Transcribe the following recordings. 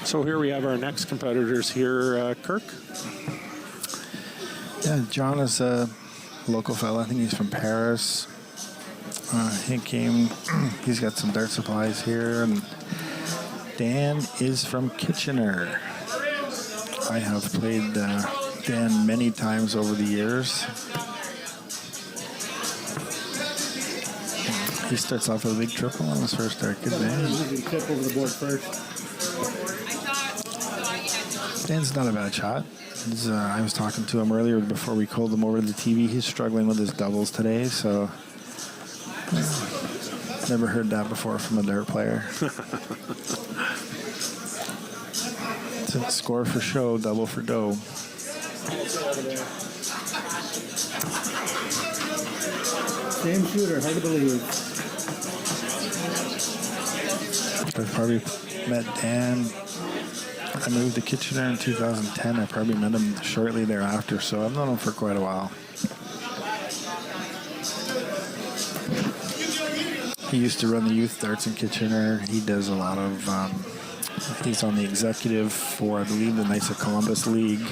So here we have our next competitors here, Kirk. Yeah, John is a local fella. I think he's from Paris. He's got some dart supplies here. And Dan is from Kitchener. I have played Dan many times over the years. He starts off with a big triple on his first dart. Good man. Usually tip over the board first. Dan's not a bad shot. I was talking to him earlier before we called him over to the TV. He's struggling with his doubles today, so never heard that before from a dart player. It's a score for show, double for dough. Same shooter, hard to believe. I've probably met Dan. I moved to Kitchener in 2010. I probably met him shortly thereafter, so I've known him for quite a while. He used to run the youth darts in Kitchener. He does a lot of, he's on the executive for, I believe, the Knights of Columbus League.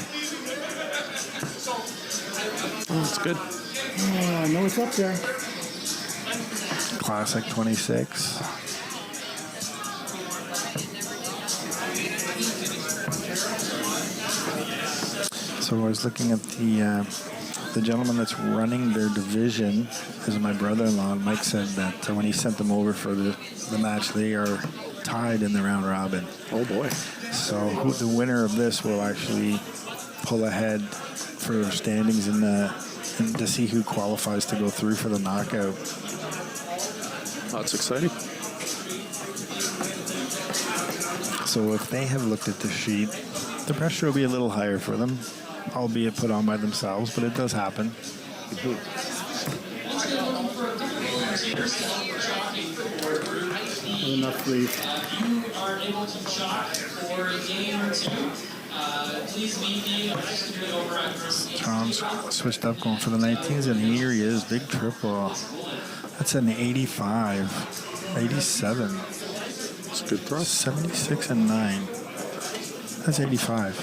Oh, that's good. Oh, I know it's up there. Classic 26. So I was looking at the gentleman that's running their division is my brother-in-law. Mike said that when he sent them over for the match, they are tied in the round robin. Oh boy! So the winner of this will actually pull ahead for standings and to see who qualifies to go through for the knockout. That's exciting. So if they have looked at the sheet, the pressure will be a little higher for them, albeit put on by themselves, but it does happen. Enough sleep. If you are able to shot for a game or two, please meet me over at John's switched up going for the 19s, and here he is, big triple. That's an 85, 87. It's a good throw. 76 and 9. That's 85.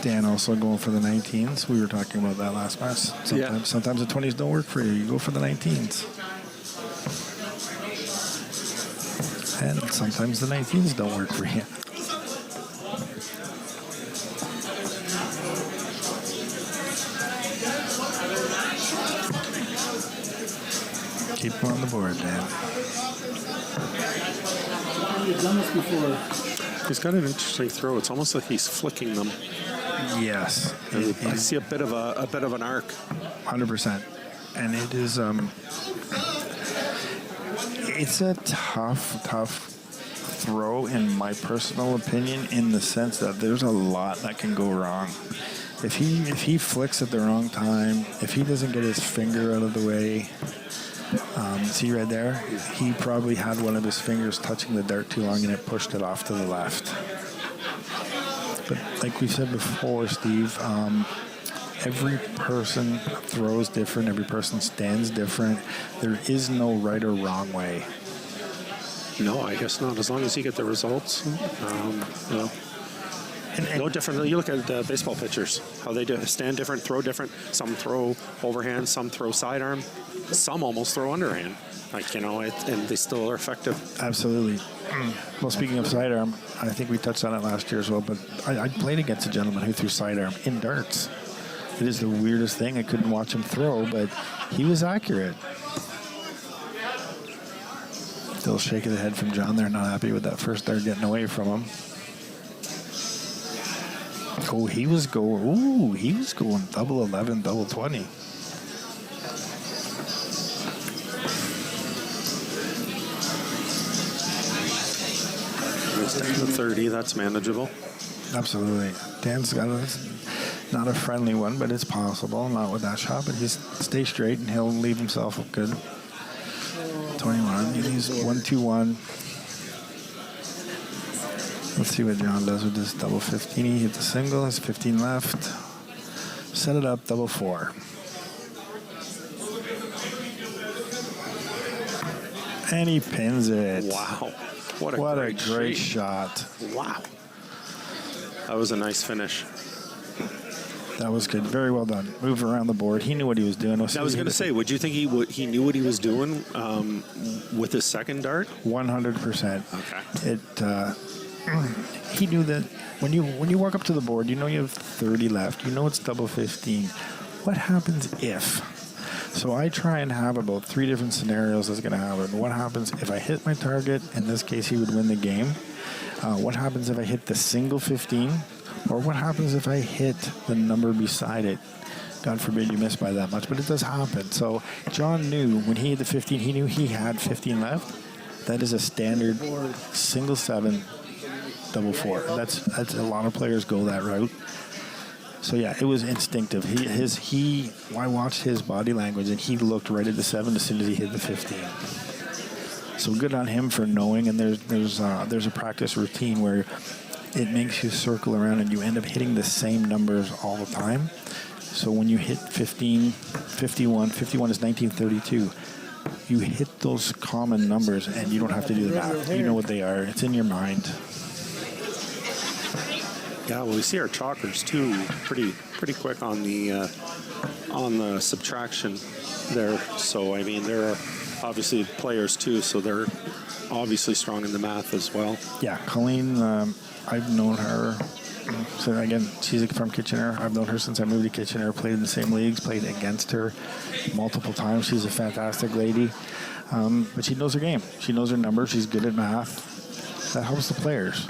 Dan also going for the 19s. We were talking about that last match. Sometimes the 20s don't work for you. You go for the 19s. And sometimes the 19s don't work for you. Keep him on the board, Dan. You've done this before. He's got an interesting throw. It's almost like he's flicking them. Yes, I see a bit of an arc. 100%, and it is it's a tough throw in my personal opinion, in the sense that there's a lot that can go wrong. If he flicks at the wrong time, if he doesn't get his finger out of the way, see right there, he probably had one of his fingers touching the dart too long and it pushed it off to the left. But like we said before, Steve, every person throws different, every person stands different. There is no right or wrong way. No, I guess not. As long as you get the results, you know. And no different. You look at baseball pitchers, how they do stand different, throw different. Some throw overhand, some throw sidearm, some almost throw underhand. Like, you know, and they still are effective. Absolutely. Well, speaking of sidearm, I think we touched on it last year as well, but I played against a gentleman who threw sidearm in darts. It is the weirdest thing. I couldn't watch him throw, but he was accurate. Still shaking the head from John there, not happy with that first dart getting away from him. Oh, he was going double 11, double 20. It's down to 30. That's manageable. Absolutely. Dan's got not a friendly one, but it's possible. Not with that shot, but he's stay straight and he'll leave himself good. 21. He's 1-2-1. Let's see what John does with this double 15. He hit the single. Has 15 left. Set it up, double 4. And he pins it. Wow. What a great shape. shot. Wow. That was a nice finish. That was good. Very well done. Moved around the board. He knew what he was doing. I was going to say, would you think he knew what he was doing with his second dart? 100%. Okay. He knew that when you walk up to the board, you know you have 30 left. You know it's double 15. What happens if? So I try and have about 3 different scenarios that's going to happen. What happens if I hit my target? In this case, he would win the game. What happens if I hit the single 15? Or what happens if I hit the number beside it? God forbid you miss by that much, but it does happen. So John knew when he hit the 15, he knew he had 15 left. That is a standard single 7, double 4. That's a lot of players go that route. So yeah, it was instinctive. I watched his body language, and he looked right at the 7 as soon as he hit the 15. So good on him for knowing. And there's a practice routine where it makes you circle around, and you end up hitting the same numbers all the time. So when you hit 15, 51 is 1932. You hit those common numbers, and you don't have to do the math. You know what they are. It's in your mind. Yeah, well, we see our chalkers too, pretty quick on the subtraction there. So I mean, they're obviously players too, so they're obviously strong in the math as well. Yeah, Colleen, I've known her. So again, she's from Kitchener. I've known her since I moved to Kitchener. Played in the same leagues. Played against her multiple times. She's a fantastic lady, but she knows her game. She knows her numbers. She's good at math. That helps the players.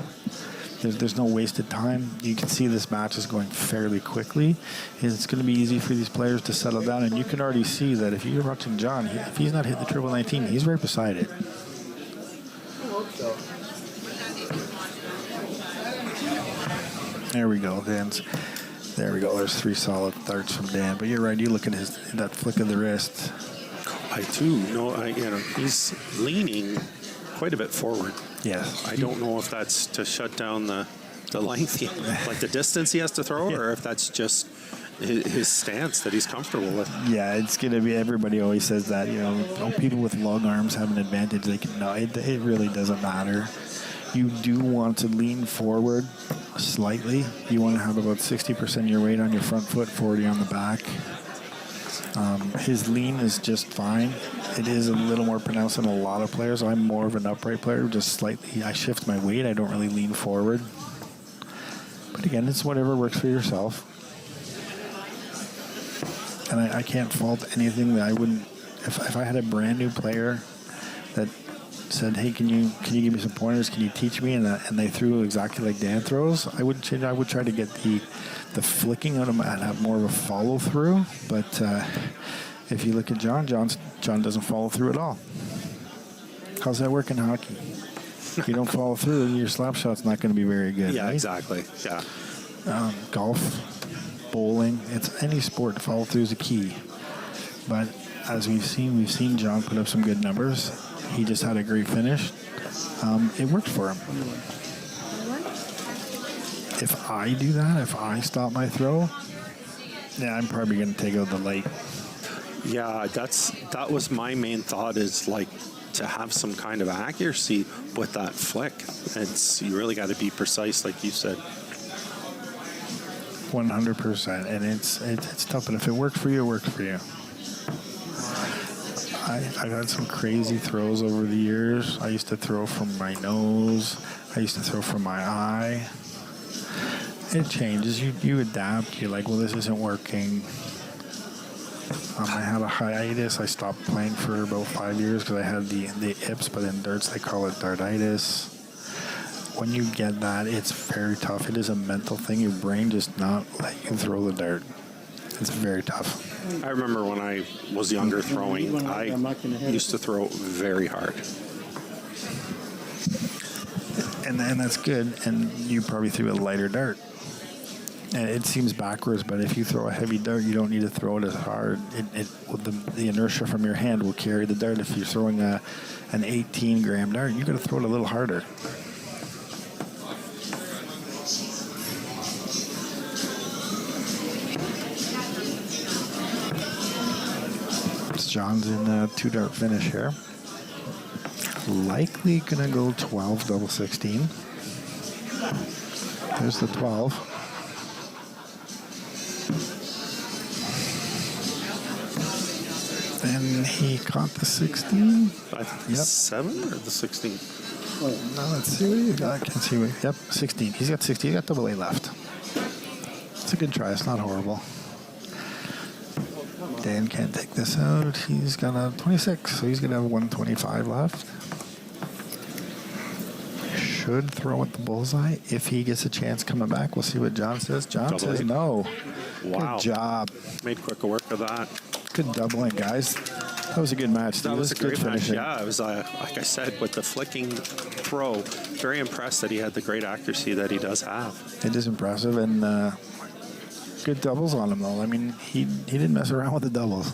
There's no wasted time. You can see this match is going fairly quickly. It's going to be easy for these players to settle down, and you can already see that if you're watching John, if he's not hitting the triple 19, he's right beside it. There we go, Dan. There we go. There's 3 solid darts from Dan. But you're right. You look at that flick of the wrist. I too know. He's leaning quite a bit forward. Yes. I don't know if that's to shut down the length, like the distance he has to throw, or if that's just his stance that he's comfortable with. Yeah, it's going to be, everybody always says that, people with long arms have an advantage. They can, no, it really doesn't matter. You do want to lean forward slightly. You want to have about 60% of your weight on your front foot, 40 on the back. His lean is just fine. It is a little more pronounced than a lot of players. I'm more of an upright player, just slightly. I shift my weight. I don't really lean forward. But again, it's whatever works for yourself. And I can't fault anything that I wouldn't. If I had a brand new player that said, "Hey, can you give me some pointers? Can you teach me?" and they threw exactly like Dan throws, I wouldn't change. I would try to get the flicking out of them and have more of a follow through. But if you look at John doesn't follow through at all. How's that work in hockey? If you don't follow through, your slap shot's not going to be very good. Yeah, right? exactly. Yeah. Golf, bowling, it's any sport. Follow through is a key. But as we've seen John put up some good numbers. He just had a great finish. It worked for him. If I do that, if I stop my throw, yeah, I'm probably going to take out the light. Yeah, that was my main thought, is like to have some kind of accuracy with that flick. You really got to be precise, like you said. 100%, and it's tough. But if it worked for you, it worked for you. I've had some crazy throws over the years. I used to throw from my nose. I used to throw from my eye. It changes. You adapt. You're like, well, this isn't working. I had a hiatus. I stopped playing for about 5 years because I had the ips, but in darts they call it dartitis. When you get that, it's very tough. It is a mental thing. Your brain just not let you throw the dart. It's very tough. I remember when I was younger throwing, I used to throw very hard. And that's good. And you probably threw a lighter dart. And it seems backwards, but if you throw a heavy dart, you don't need to throw it as hard. The inertia from your hand will carry the dart. If you're throwing an 18-gram dart, you got to throw it a little harder. John's in a 2-dart finish here. Likely gonna go 12 double 16. There's the 12. And he caught the 16. I think Yep. the 7 or the 16. Now let's see what you got. I can see what. Yep, 16. He's got 16. He's got double A left. It's a good try. It's not horrible. Dan can't take this out. He's got a 26, so he's gonna have 125 left. Should throw at the bullseye if he gets a chance coming back. We'll see what John says. John Double says A. no. Wow. Good job. Made quick work of that. Good doubling, guys. That was a good match. That was a Good great match. finishing. Yeah, it was, like I said, with the flicking throw, very impressed that he had the great accuracy that he does have. It is impressive, and good doubles on him, though. I mean, he didn't mess around with the doubles.